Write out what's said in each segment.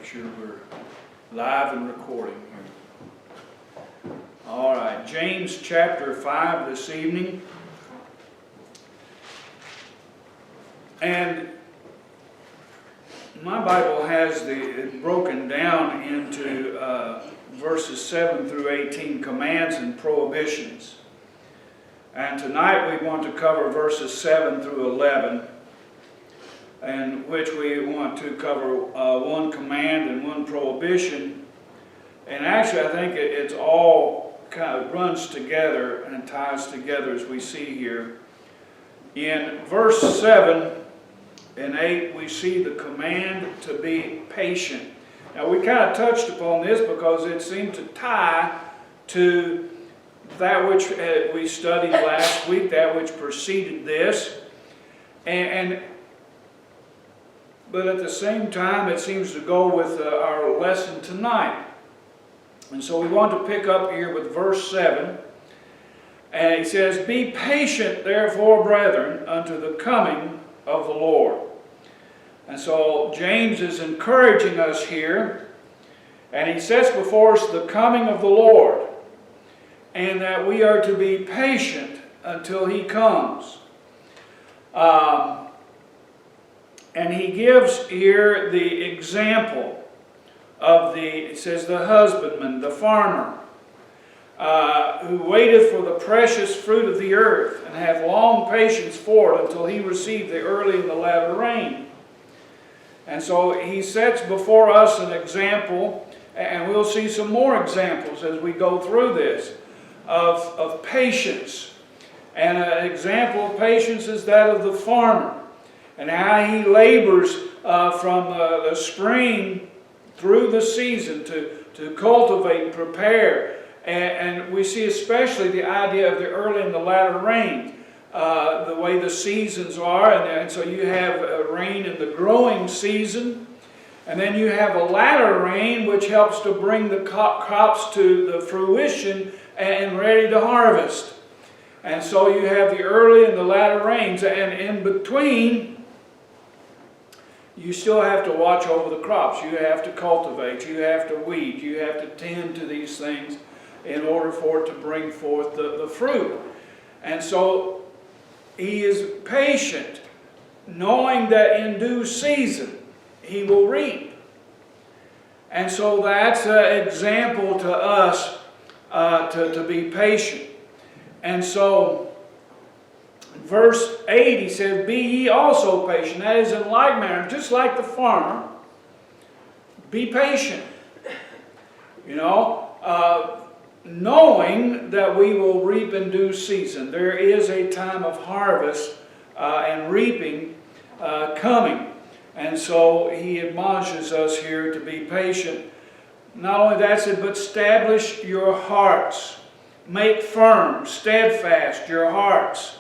sure we're live and recording here. All right, James chapter 5 this evening. And my Bible has it broken down into verses 7 through 18, commands and prohibitions. And tonight we want to cover verses 7 through 11, in which we want to cover one command and one prohibition. And actually I think it's all kind of runs together and ties together as we see here. In verse 7 and 8 we see the command to be patient. Now we kind of touched upon this because it seemed to tie to that which we studied last week, that which preceded this. But at the same time, it seems to go with our lesson tonight. And so we want to pick up here with verse 7. And he says, "Be patient, therefore, brethren, unto the coming of the Lord." And so James is encouraging us here. And he sets before us the coming of the Lord. And that we are to be patient until He comes. And he gives here the example of it says, the husbandman, the farmer, who waiteth for the precious fruit of the earth, and hath long patience for it until he receive the early and the latter rain. And so he sets before us an example, and we'll see some more examples as we go through this, of patience. And an example of patience is that of the farmer, and how he labors from the spring through the season to cultivate, prepare. And we see especially the idea of the early and the latter rain, the way the seasons are. And so you have rain in the growing season, and then you have a latter rain which helps to bring the crops to the fruition and ready to harvest. And so you have the early and the latter rains, and in between you still have to watch over the crops. You have to cultivate, you have to weed, you have to tend to these things in order for it to bring forth the fruit. And so he is patient, knowing that in due season he will reap. And so that's an example to us to be patient. And so verse 8, he says, "Be ye also patient." That is, in like manner, just like the farmer, be patient. Knowing that we will reap in due season. There is a time of harvest and reaping coming. And so he admonishes us here to be patient. Not only that, but establish your hearts. Make firm, steadfast your hearts.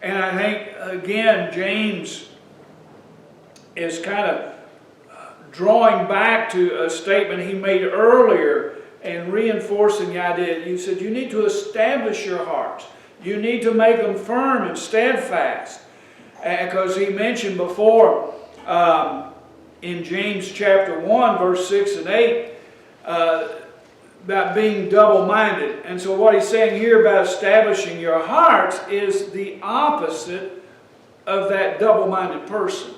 And I think, again, James is kind of drawing back to a statement he made earlier and reinforcing the idea. He said, you need to establish your hearts. You need to make them firm and steadfast. Because he mentioned before in James chapter 1, verse 6 and 8, about being double-minded. And so what he's saying here about establishing your hearts is the opposite of that double-minded person.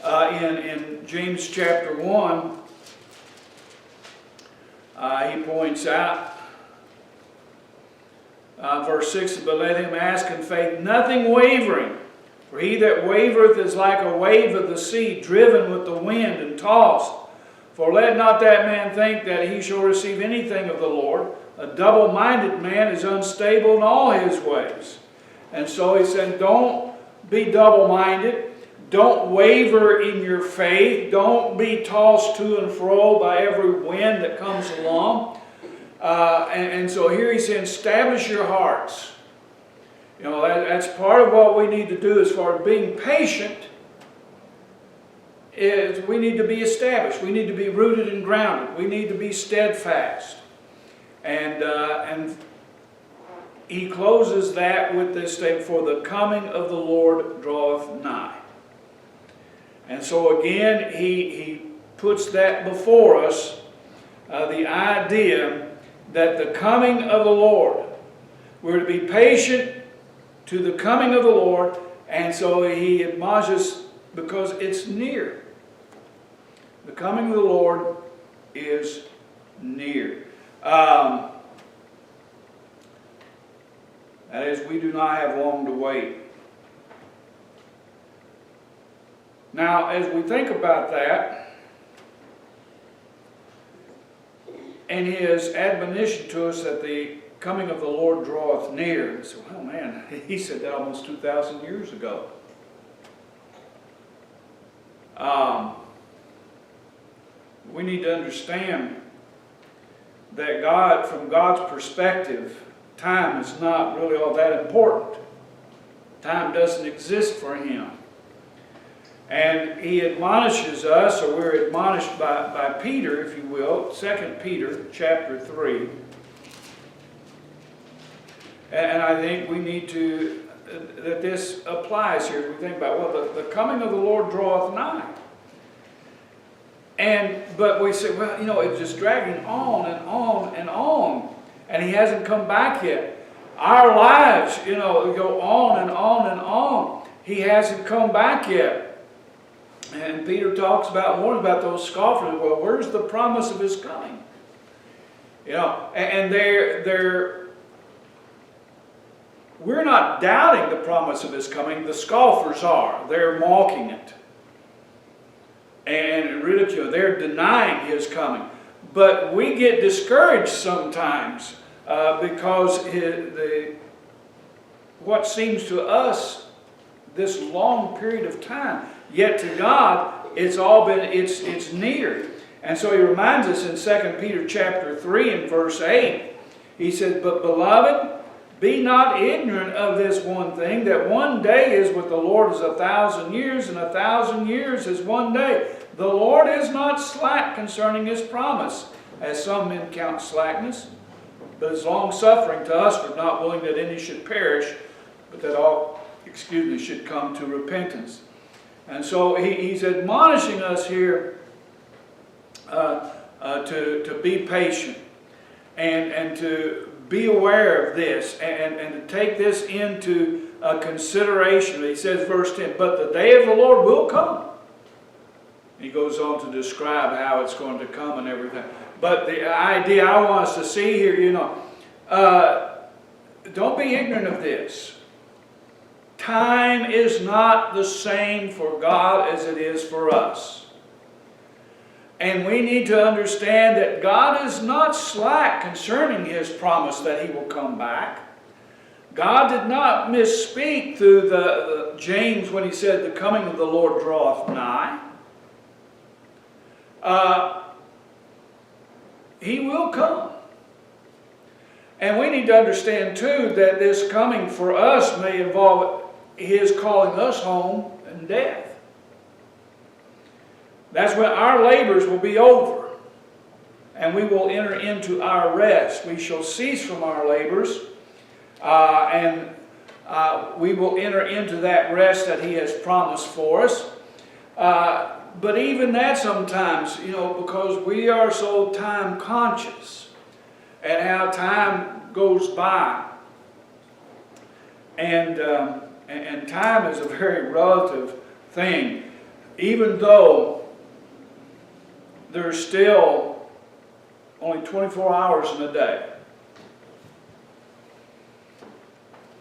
In James chapter 1, he points out, verse 6, "But let him ask in faith, nothing wavering. For he that wavereth is like a wave of the sea, driven with the wind and tossed. For let not that man think that he shall receive anything of the Lord. A double-minded man is unstable in all his ways." And so he said, don't be double-minded. Don't waver in your faith. Don't be tossed to and fro by every wind that comes along. And so here he's saying, establish your hearts. That's part of what we need to do as far as being patient. Is we need to be established. We need to be rooted and grounded. We need to be steadfast. And he closes that with this statement, "For the coming of the Lord draweth nigh." And so again, he puts that before us, the idea that the coming of the Lord, we're to be patient to the coming of the Lord, and so he admonishes because it's near. The coming of the Lord is near. That is, we do not have long to wait. Now, as we think about that, and his admonition to us that the coming of the Lord draweth near. So, oh man, he said that almost 2,000 years ago. We need to understand that God, from God's perspective, time is not really all that important. Time doesn't exist for him. And he admonishes us, or we're admonished by Peter, if you will, 2 Peter chapter 3. And I think we need to, that this applies here. We think about, well, the coming of the Lord draweth nigh. But we say, well, you know, it's just dragging on and on and on. And he hasn't come back yet. Our lives, you know, go on and on and on. He hasn't come back yet. And Peter talks about, warns about those scoffers. Well, where's the promise of his coming? You know, and we're not doubting the promise of his coming. The scoffers are. They're mocking it. And ridicule. They're denying his coming. But we get discouraged sometimes because what seems to us this long period of time, yet to God it's near. And so he reminds us in 2 Peter chapter 3 and verse 8, he says, "But beloved, be not ignorant of this one thing, that one day is with the Lord as 1,000 years, and 1,000 years is one day. The Lord is not slack concerning his promise, as some men count slackness, but is long-suffering to us, for not willing that any should perish, but that all, should come to repentance." And so he's admonishing us here to be patient and to be aware of this and to take this into consideration. He says, verse 10, "But the day of the Lord will come." He goes on to describe how it's going to come and everything. But the idea I want us to see here, you know, don't be ignorant of this. Time is not the same for God as it is for us. And we need to understand that God is not slack concerning his promise that he will come back. God did not misspeak through the James when he said, "The coming of the Lord draweth nigh." He will come. And we need to understand too that this coming for us may involve his calling us home in death. That's when our labors will be over, and we will enter into our rest. We shall cease from our labors, and we will enter into that rest that he has promised for us. But even that sometimes, you know, because we are so time conscious and how time goes by, and time is a very relative thing, even though there's still only 24 hours in a day.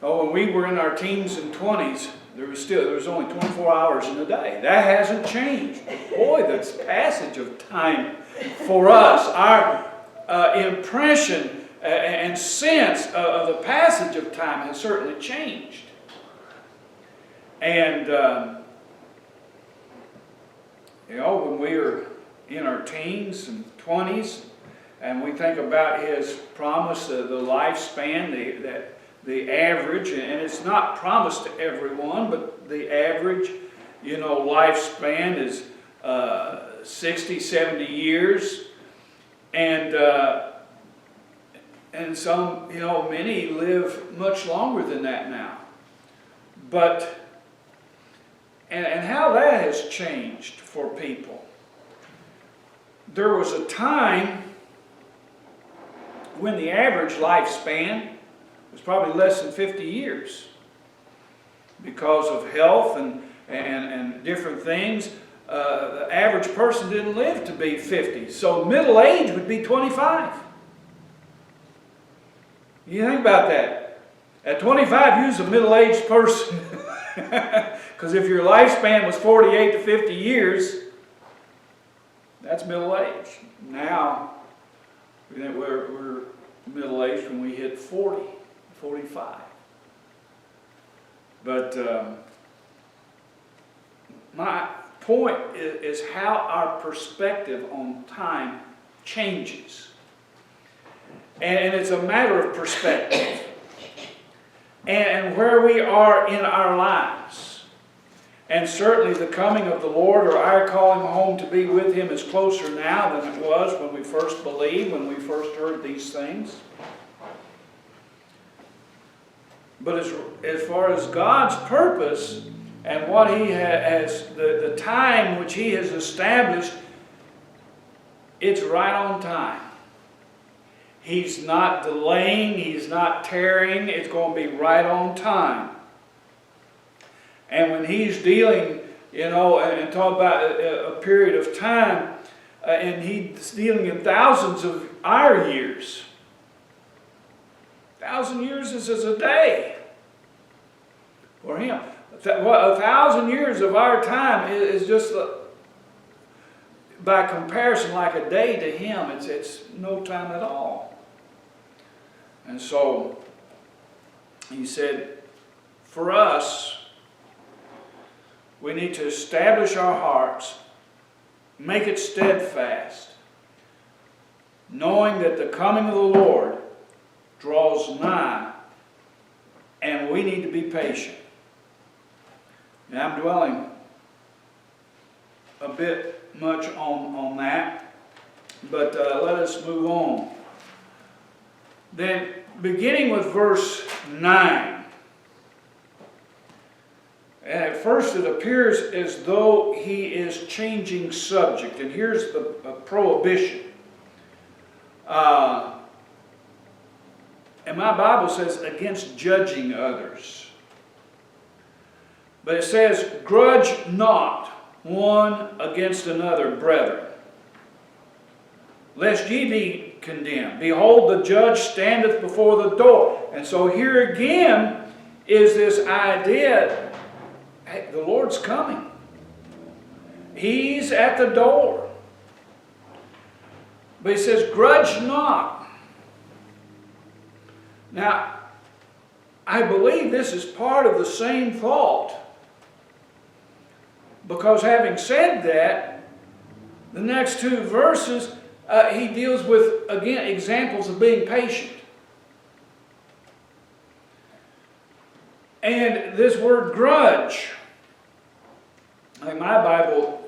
Oh, when we were in our teens and 20s, there was only 24 hours in a day. That hasn't changed. Boy, that's passage of time for us. Our impression and sense of the passage of time has certainly changed. And you know, when we are in our teens and 20s, and we think about his promise, the lifespan, the average, and it's not promised to everyone, but the average, you know, lifespan is 60, 70 years, and some, you know, many live much longer than that now. But and how that has changed for people. there was a time when the average lifespan was probably less than 50 years because of health and different things. The average person didn't live to be 50. So middle age would be 25. You think about that. At 25, you was a middle-aged person. Because if your lifespan was 48 to 50 years, that's middle age. Now, we're middle-aged when we hit 40, 45. But my point is how our perspective on time changes. And it's a matter of perspective. And where we are in our lives. And certainly the coming of the Lord, or our calling home to be with Him, is closer now than it was when we first believed, when we first heard these things. But as far as God's purpose and what He has, the time which He has established, it's right on time. He's not delaying, He's not tarrying, it's going to be right on time. And when He's dealing, and talk about a period of time, and He's dealing in thousands of our years. 1,000 years is as a day for Him. 1,000 years of our time is just, by comparison, like a day to Him. It's no time at all. And so, He said, for us, we need to establish our hearts, make it steadfast, knowing that the coming of the Lord draws nigh, and we need to be patient. And I'm dwelling a bit much on that, but let us move on. Then, beginning with verse 9, and at first it appears as though he is changing subject, and here's the prohibition. And my Bible says against judging others. But it says, grudge not one against another, brethren, lest ye be condemned. Behold, the judge standeth before the door. And so here again is this idea, hey, the Lord's coming. He's at the door. But he says, grudge not. Now, I believe this is part of the same thought. Because having said that, the next two verses, he deals with, again, examples of being patient. And this word grudge, my Bible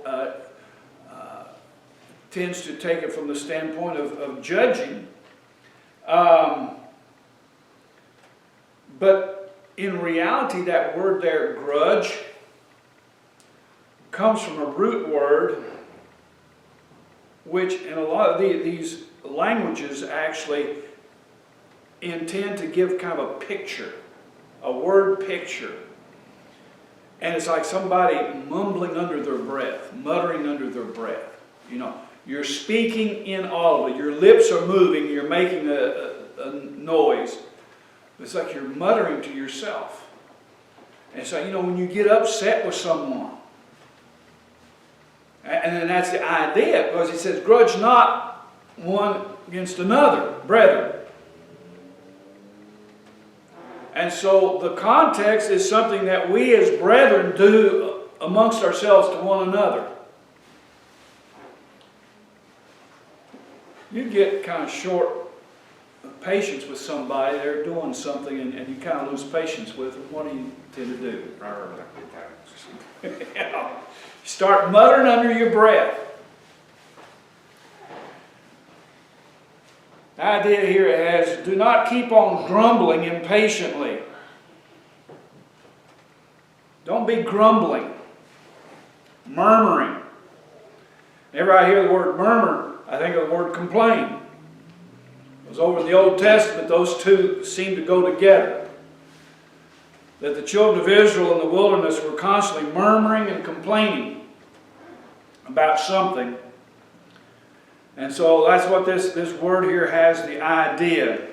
tends to take it from the standpoint of judging. But in reality, that word there, grudge, comes from a root word which in a lot of these languages actually intend to give kind of a picture, a word picture. And it's like somebody mumbling under their breath, muttering under their breath. You're speaking inaudibly. Your lips are moving, you're making a noise. It's like you're muttering to yourself. And so, when you get upset with someone, and then that's the idea, because he says, grudge not one against another, brethren. And so the context is something that we as brethren do amongst ourselves to one another. You get kind of short of patience with somebody, they're doing something, and you kind of lose patience with them. What do you tend to do? Start muttering under your breath. The idea here is, do not keep on grumbling impatiently. Don't be grumbling, murmuring. Whenever I hear the word murmur, I think of the word complain. Because over in the Old Testament, those two seem to go together. That the children of Israel in the wilderness were constantly murmuring and complaining about something. And so that's what this word here has the idea.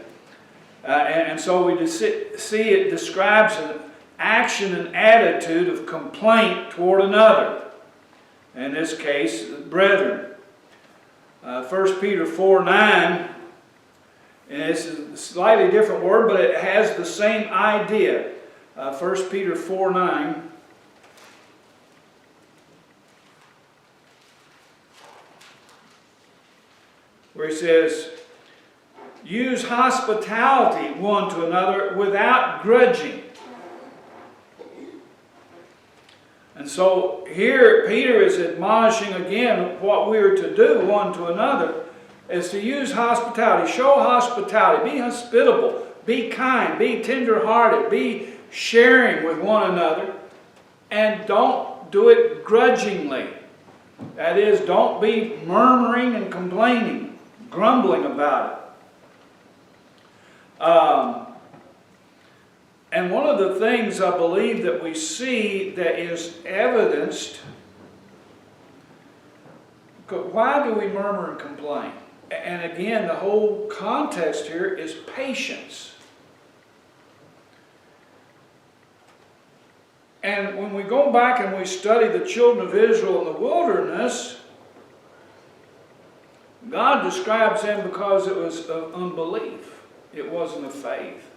And so we see it describes an action and attitude of complaint toward another. In this case, brethren. 1 Peter 4:9, and it's a slightly different word, but it has the same idea. 1 Peter 4:9. Where he says, use hospitality one to another without grudging. And so here Peter is admonishing again what we are to do one to another is to use hospitality, show hospitality, be hospitable, be kind, be tender-hearted, be sharing with one another, and don't do it grudgingly. That is, don't be murmuring and complaining, grumbling about it. And one of the things I believe that we see that is evidenced, why do we murmur and complain? And again, the whole context here is patience. And when we go back and we study the children of Israel in the wilderness, God describes them because it was of unbelief. It wasn't of faith.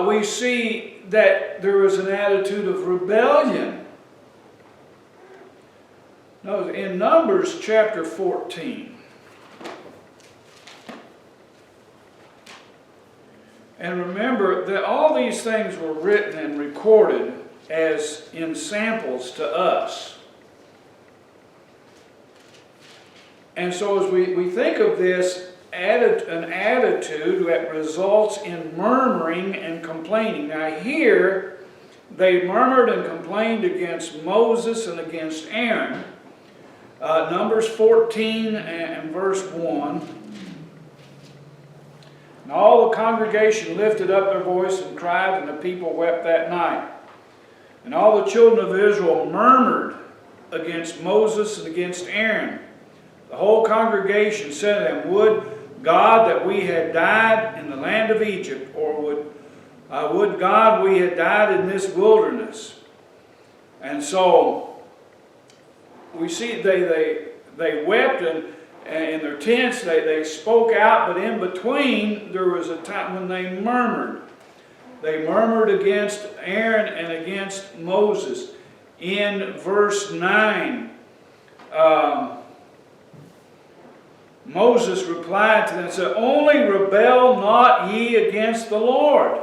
We see that there was an attitude of rebellion. Now, in Numbers chapter 14, and remember that all these things were written and recorded as in samples to us. And so as we think of this, an attitude that results in murmuring and complaining. Now here, they murmured and complained against Moses and against Aaron. Numbers 14 and verse 1. And all the congregation lifted up their voice and cried, and the people wept that night. And all the children of Israel murmured against Moses and against Aaron. The whole congregation said to them, would God that we had died in the land of Egypt, or would God we had died in this wilderness. And so we see they wept and in their tents, they spoke out, but in between there was a time when they murmured. They murmured against Aaron and against Moses. In verse 9, Moses replied to them and said, only rebel not ye against the Lord.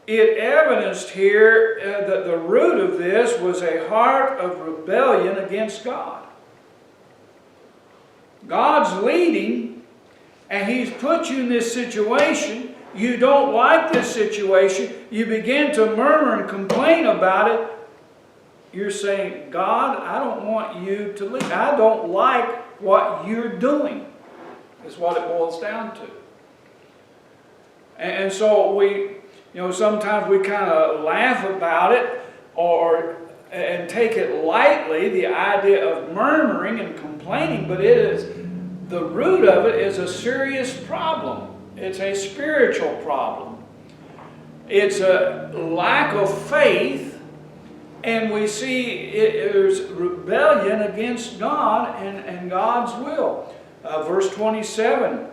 It evidenced here that the root of this was a heart of rebellion against God. God's leading, and He's put you in this situation. You don't like this situation. You begin to murmur and complain about it. You're saying, God, I don't want you to lead. I don't like what you're doing, is what it boils down to. And so sometimes we kind of laugh about it and take it lightly, the idea of murmuring and complaining, but the root of it is a serious problem. It's a spiritual problem. It's a lack of faith. And we see there's rebellion against God and God's will. Verse 27.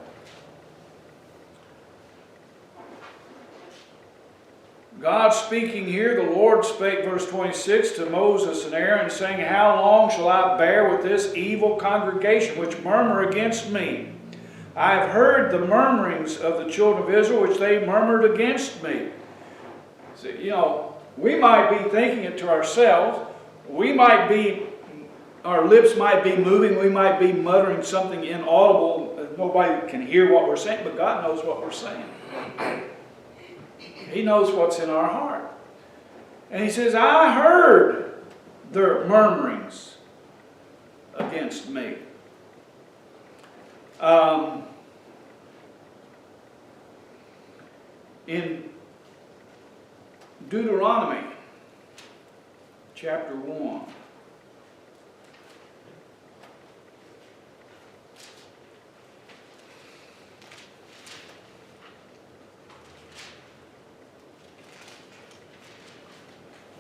God speaking here, the Lord spake, verse 26, to Moses and Aaron, saying, how long shall I bear with this evil congregation which murmur against me? I have heard the murmurings of the children of Israel, which they murmured against me. So, we might be thinking it to ourselves. Our lips might be moving. We might be muttering something inaudible. Nobody can hear what we're saying, but God knows what we're saying. He knows what's in our heart. And he says, I heard their murmurings against me. In Deuteronomy chapter 1,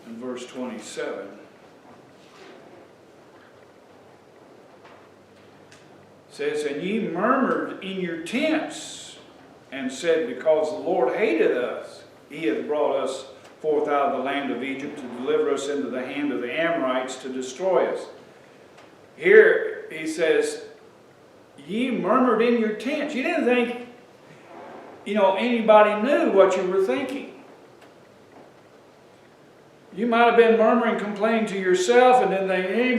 in verse 27, says, and ye murmured in your tents, and said, because the Lord hated us, he hath brought us forth out of the land of Egypt to deliver us into the hand of the Amorites to destroy us. Here he says, ye murmured in your tents. You didn't think, anybody knew what you were thinking. You might have been murmuring, complaining to yourself, and then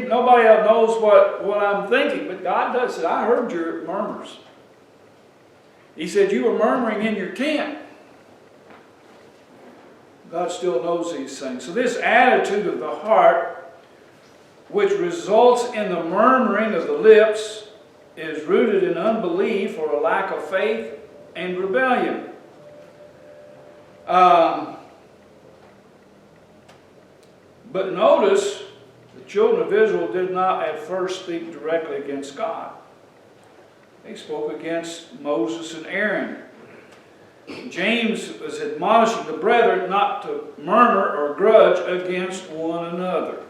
nobody else knows what I'm thinking. But God does say, I heard your murmurs. He said, you were murmuring in your tent. God still knows these things. So this attitude of the heart, which results in the murmuring of the lips, is rooted in unbelief or a lack of faith and rebellion. But notice, the children of Israel did not at first speak directly against God. They spoke against Moses and Aaron. James was admonishing the brethren not to murmur or grudge against one another.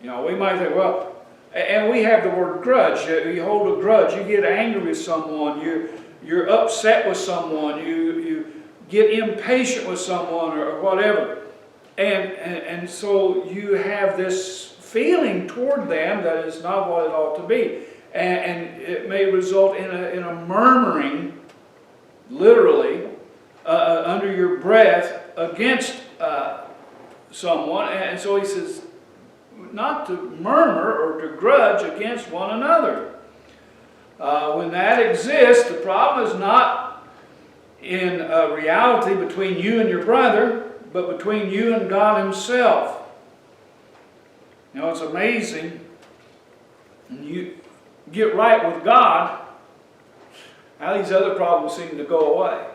We might think, well, and we have the word grudge. You hold a grudge. You get angry with someone. You're upset with someone. You get impatient with someone or whatever. And so you have this feeling toward them that is not what it ought to be. And it may result in a murmuring, literally, under your breath against someone. And so he says, not to murmur or to grudge against one another. When that exists, the problem is not in reality between you and your brother, but between you and God himself. It's amazing. When you get right with God, how these other problems seem to go away.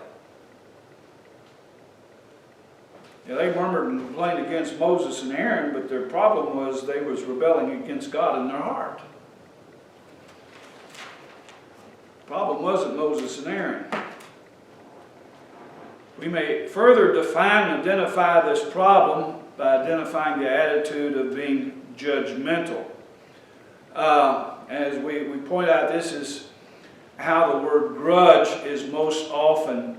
They murmured and complained against Moses and Aaron, but their problem was they was rebelling against God in their heart. The problem wasn't Moses and Aaron. We may further define and identify this problem by identifying the attitude of being judgmental. As we point out, this is how the word grudge is most often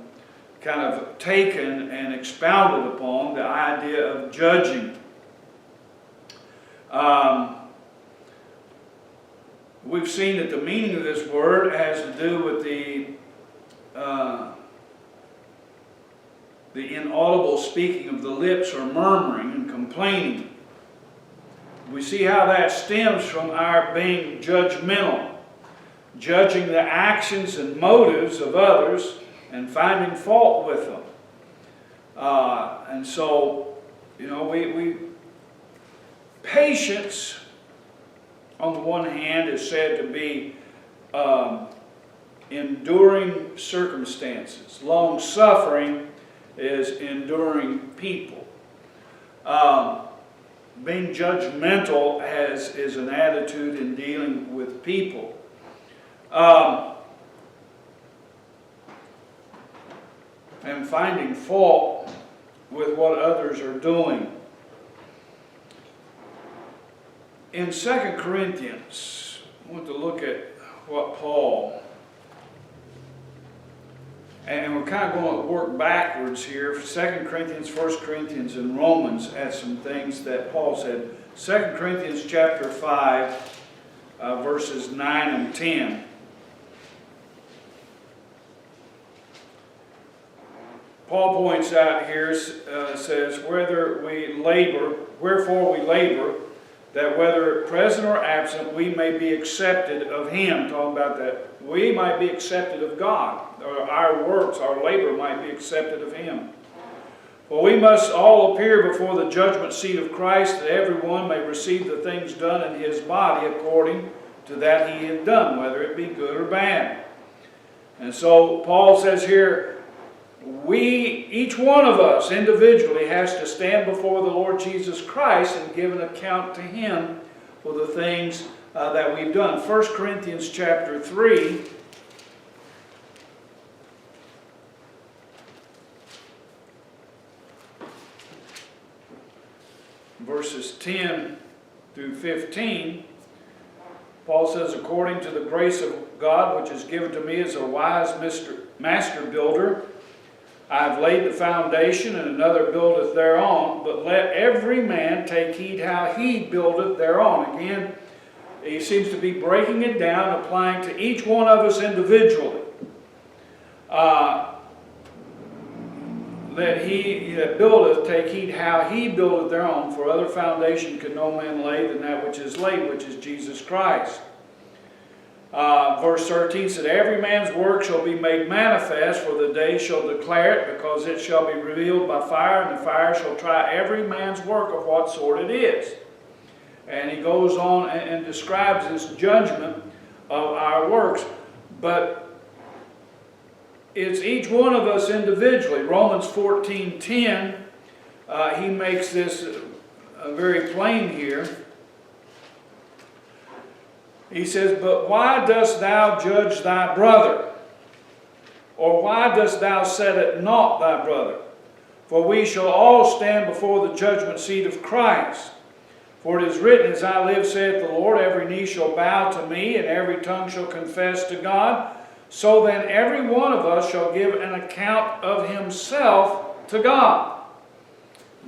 kind of taken and expounded upon, the idea of judging. We've seen that the meaning of this word has to do with the inaudible speaking of the lips or murmuring and complaining. We see how that stems from our being judgmental, judging the actions and motives of others and finding fault with them. And so, patience, on the one hand, is said to be enduring circumstances. Long-suffering is enduring people. Being judgmental is an attitude in dealing with people. And finding fault with what others are doing. In 2 Corinthians, I want to look at what Paul, and we're kind of going to work backwards here. 2 Corinthians, 1 Corinthians, and Romans at some things that Paul said. 2 Corinthians chapter 5, verses 9 and 10. Paul points out here, says, wherefore we labor, that whether present or absent, we may be accepted of him. Talking about that, we might be accepted of God. Or our works, our labor might be accepted of him. For we must all appear before the judgment seat of Christ, that every one may receive the things done in his body according to that he had done, whether it be good or bad. And so Paul says here, each one of us individually has to stand before the Lord Jesus Christ and give an account to Him for the things that we've done. 1 Corinthians chapter 3, verses 10 through 15, Paul says, according to the grace of God which is given to me as a wise master builder, I have laid the foundation, and another buildeth thereon. But let every man take heed how he buildeth thereon. Again, he seems to be breaking it down, applying to each one of us individually. Let he that buildeth take heed how he buildeth thereon. For other foundation can no man lay than that which is laid, which is Jesus Christ. Verse 13 said, every man's work shall be made manifest, for the day shall declare it, because it shall be revealed by fire, and the fire shall try every man's work of what sort it is. And he goes on and describes this judgment of our works. But it's each one of us individually. Romans 14:10, he makes this very plain here. He says, but why dost thou judge thy brother? Or why dost thou set at naught thy brother? For we shall all stand before the judgment seat of Christ. For it is written, as I live, saith the Lord, every knee shall bow to me, and every tongue shall confess to God. So then every one of us shall give an account of himself to God.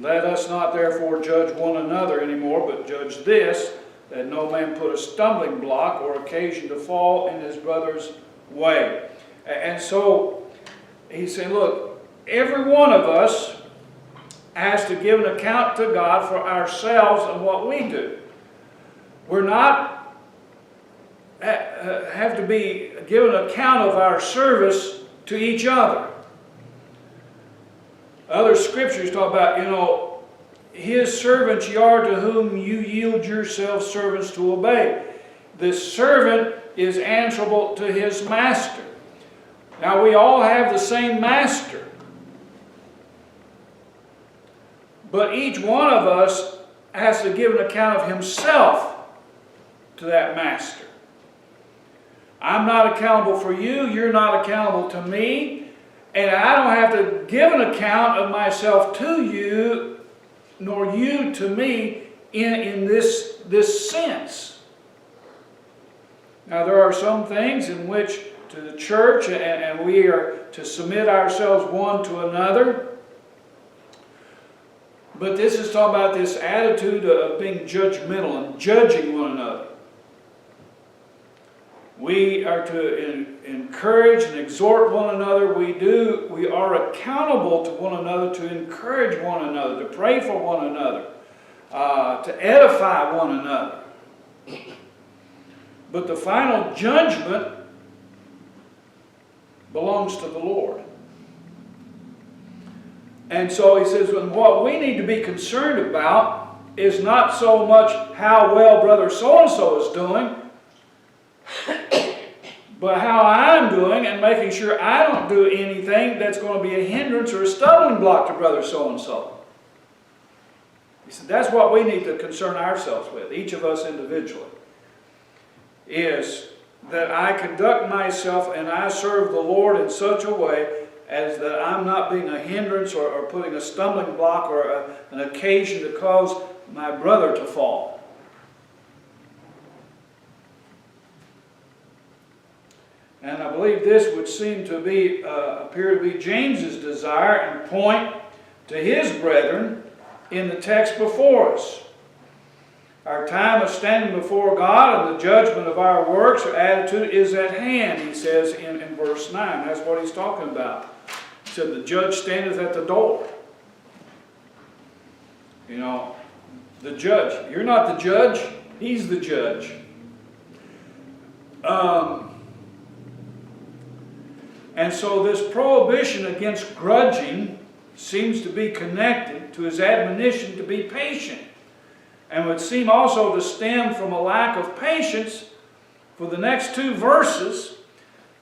Let us not therefore judge one another anymore, but judge this, that no man put a stumbling block or occasion to fall in his brother's way. And so he said, look, every one of us has to give an account to God for ourselves and what we do. We're not have to be given account of our service to each other. Other scriptures talk about, his servants ye are, to whom you yield yourselves servants to obey. The servant is answerable to his master. Now we all have the same master. But each one of us has to give an account of himself to that master. I'm not accountable for you, you're not accountable to me, and I don't have to give an account of myself to you, nor you to me in this sense. Now there are some things in which to the church, and we are to submit ourselves one to another. But this is talking about this attitude of being judgmental and judging one another. We are to encourage and exhort one another. We are accountable to one another, to encourage one another, to pray for one another, to edify one another. But the final judgment belongs to the Lord. And so he says, what we need to be concerned about is not so much how well brother so-and-so is doing, but how I'm doing, and making sure I don't do anything that's going to be a hindrance or a stumbling block to brother so-and-so. He said that's what we need to concern ourselves with, each of us individually, is that I conduct myself and I serve the Lord in such a way as that I'm not being a hindrance or putting a stumbling block or an occasion to cause my brother to fall. And I believe this would seem to be, appear to be James's desire and point to his brethren in the text before us. Our time of standing before God and the judgment of our works or attitude is at hand, he says in verse 9. That's what he's talking about. He said, the judge standeth at the door. The judge. You're not the judge. He's the judge. And so this prohibition against grudging seems to be connected to his admonition to be patient, and would seem also to stem from a lack of patience for the next two verses,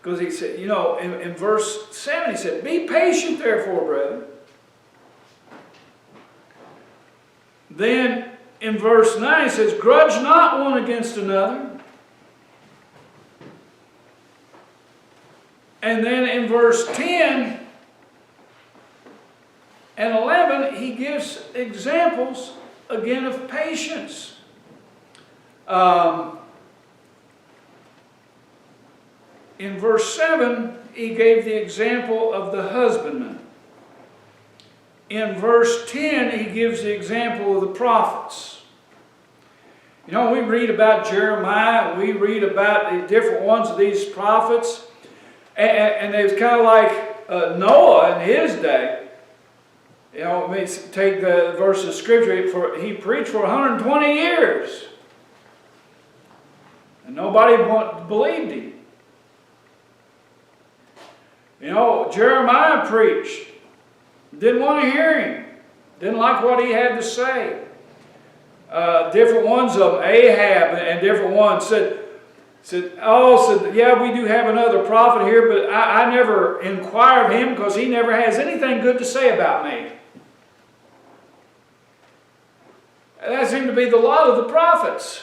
because he said, in verse 7 he said, "Be patient therefore, brethren." Then in verse 9 he says, "Grudge not one against another." And then in verse 10 and 11, he gives examples again of patience. In verse 7, he gave the example of the husbandman. In verse 10, he gives the example of the prophets. We read about Jeremiah, we read about the different ones of these prophets, and it was kind of like Noah in his day. Take the verse of Scripture, he preached for 120 years. And nobody believed him. Jeremiah preached. Didn't want to hear him. Didn't like what he had to say. Different ones of them, Ahab and different ones said, "Yeah, we do have another prophet here, but I never inquire of him because he never has anything good to say about me." And that seemed to be the lot of the prophets.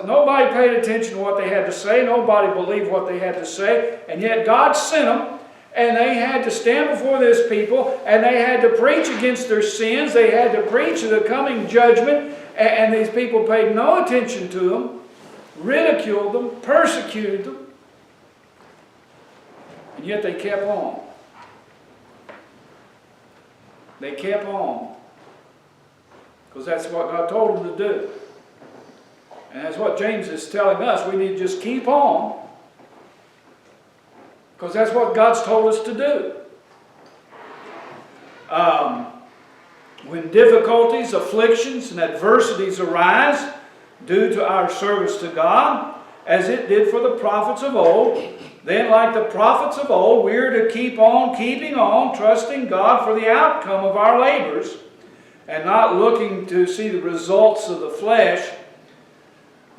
Nobody paid attention to what they had to say. Nobody believed what they had to say. And yet God sent them, and they had to stand before this people, and they had to preach against their sins. They had to preach the coming judgment, and these people paid no attention to them, ridiculed them, persecuted them. And yet they kept on. They kept on. Because that's what God told them to do. And that's what James is telling us. We need to just keep on. Because that's what God's told us to do. When difficulties, afflictions, and adversities arise due to our service to God, as it did for the prophets of old, then like the prophets of old, we're to keep on keeping on, trusting God for the outcome of our labors, and not looking to see the results of the flesh.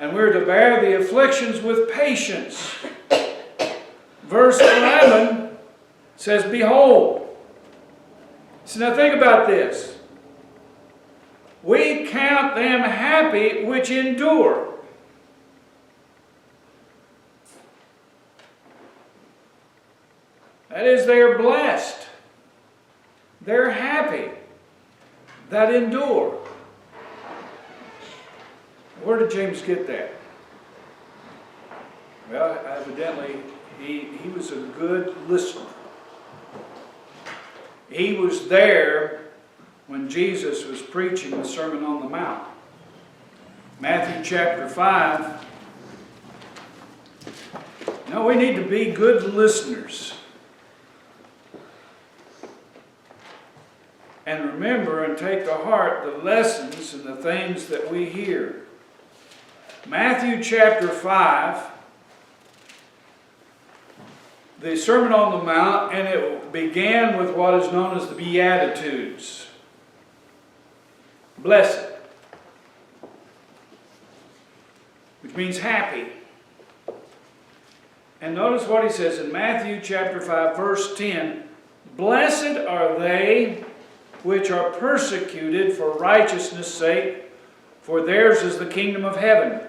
And we're to bear the afflictions with patience. Verse 11 says, "Behold." So now think about this. "We count them happy which endure." That is, they're blessed. They're happy that endure. Where did James get that? Well, evidently, he was a good listener. He was there when Jesus was preaching the Sermon on the Mount. Matthew chapter 5. We need to be good listeners. And remember and take to heart the lessons and the things that we hear. Matthew chapter 5, the Sermon on the Mount, and it began with what is known as the Beatitudes. Blessed, which means happy. And notice what he says in Matthew chapter 5, verse 10. "Blessed are they which are persecuted for righteousness' sake, for theirs is the kingdom of heaven.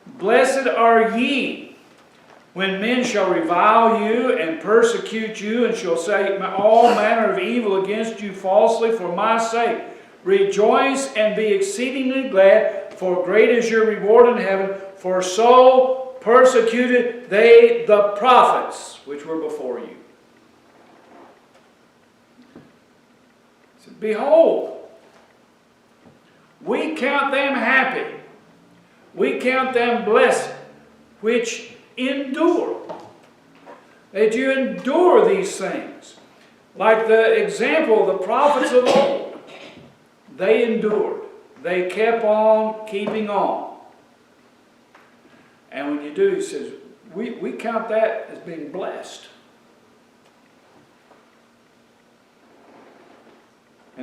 Blessed are ye, when men shall revile you and persecute you, and shall say all manner of evil against you falsely for my sake. Rejoice and be exceedingly glad, for great is your reward in heaven, for so persecuted they the prophets which were before you." Behold, we count them happy, we count them blessed, which endure. That you endure these things. Like the example of the prophets of old. They endured. They kept on keeping on. And when you do, he says, we count that as being blessed.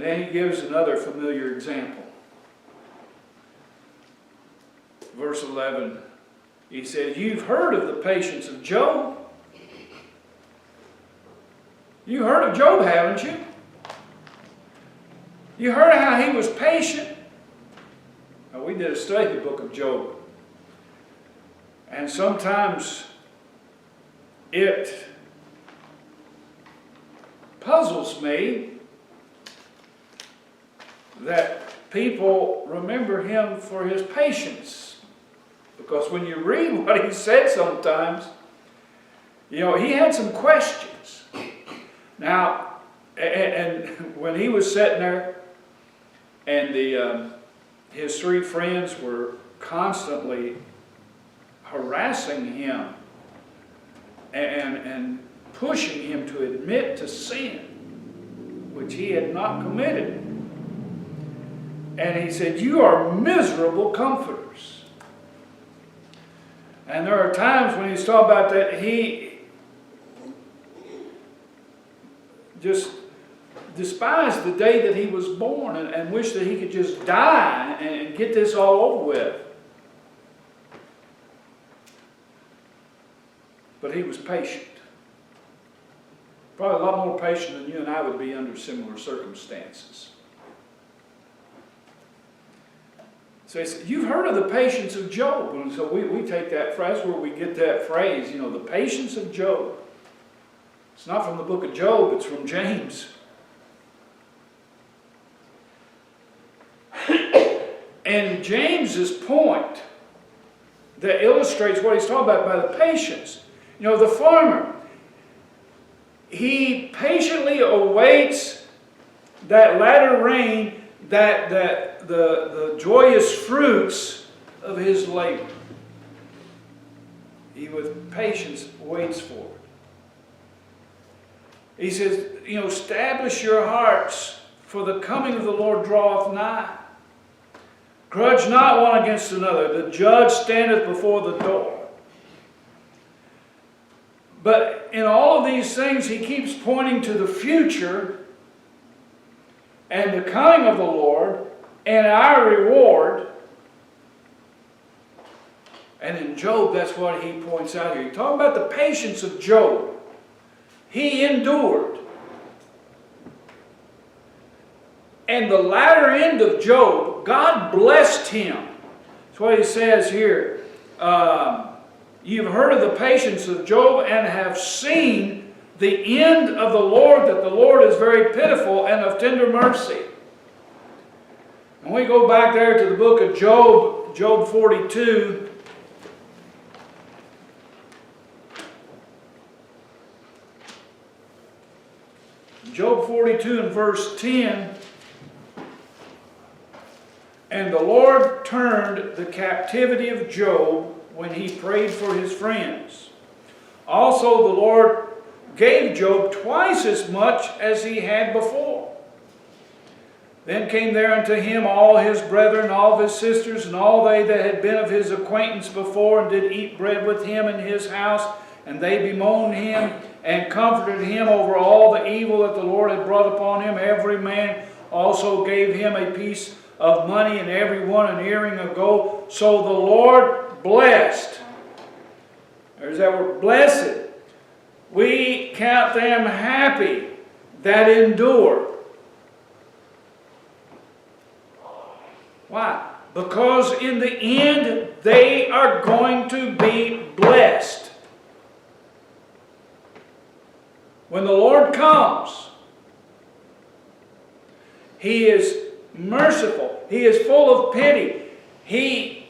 And then he gives another familiar example. Verse 11, he says, you've heard of the patience of Job. You heard of Job, haven't you? You heard how he was patient. Now, we did a study of the book of Job. And sometimes it puzzles me that people remember him for his patience. Because when you read what he said sometimes, he had some questions. Now, and when he was sitting there, and his three friends were constantly harassing him and pushing him to admit to sin, which he had not committed. And he said, you are miserable comforters. And there are times when he's talking about that, he just despised the day that he was born and wished that he could just die and get this all over with. But he was patient. Probably a lot more patient than you and I would be under similar circumstances. So he said, you've heard of the patience of Job. And so we take that phrase, that's where we get that phrase, the patience of Job. It's not from the book of Job, it's from James. And James's point that illustrates what he's talking about by the patience. The farmer, he patiently awaits that latter rain, that the joyous fruits of his labor. He with patience waits for it. He says, establish your hearts, for the coming of the Lord draweth nigh. Grudge not one against another. The judge standeth before the door. But in all of these things, he keeps pointing to the future and the coming of the Lord and our reward. And in Job, that's what he points out here. He's talking about the patience of Job. He endured. And the latter end of Job, God blessed him. That's what he says here. You've heard of the patience of Job and have seen the end of the Lord, that the Lord is very pitiful and of tender mercy. And we go back there to the book of Job, Job 42. Job 42 and verse 10. And the Lord turned the captivity of Job when he prayed for his friends. Also the Lord gave Job twice as much as he had before. Then came there unto him all his brethren, all of his sisters, and all they that had been of his acquaintance before, and did eat bread with him in his house. And they bemoaned him, and comforted him over all the evil that the Lord had brought upon him. Every man also gave him a piece of money, and every one an earring of gold. So the Lord blessed. There's that word, blessed. We count them happy that endure. Why? Because in the end, they are going to be blessed. When the Lord comes, He is merciful. He is full of pity. He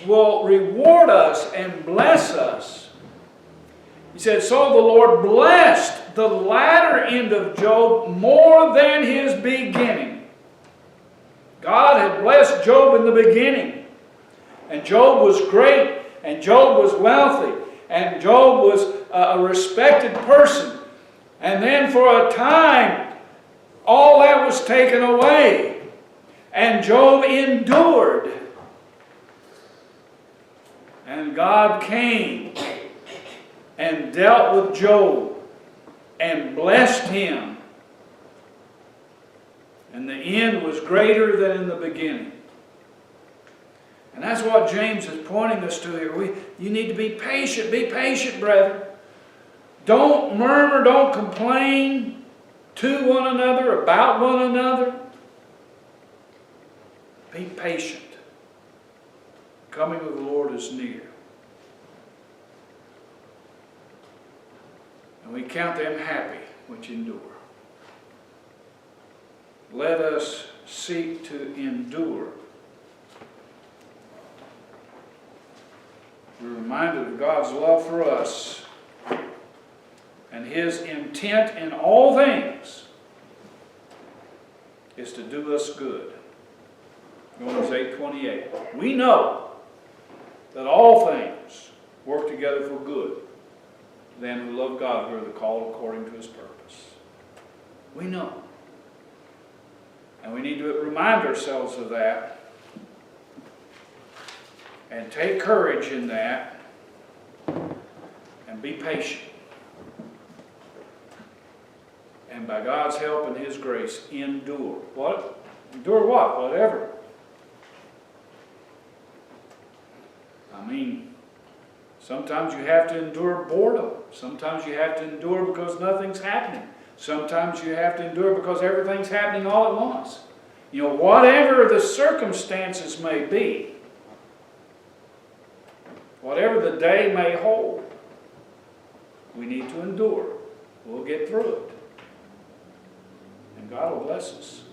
will reward us and bless us. He said, so the Lord blessed the latter end of Job more than his beginning. God had blessed Job in the beginning. And Job was great. And Job was wealthy. And Job was a respected person. And then for a time, all that was taken away. And Job endured. And God came and dealt with Job and blessed him And the end was greater than in the beginning. And that's what James is pointing us to here. You need to be patient. Be patient, brethren. Don't murmur, don't complain to one another, about one another. Be patient. Coming of the Lord is near. And we count them happy which endure. Let us seek to endure. We're reminded of God's love for us and His intent in all things is to do us good. Romans 8:28. We know that all things work together for good to them who love God, who are the called according to His purpose. We know. And we need to remind ourselves of that and take courage in that and be patient. And by God's help and His grace, endure. What? Endure what? Whatever. I mean, sometimes you have to endure boredom. Sometimes you have to endure because nothing's happening. Sometimes you have to endure because everything's happening all at once. You know, whatever the circumstances may be, whatever the day may hold, we need to endure. We'll get through it. And God will bless us.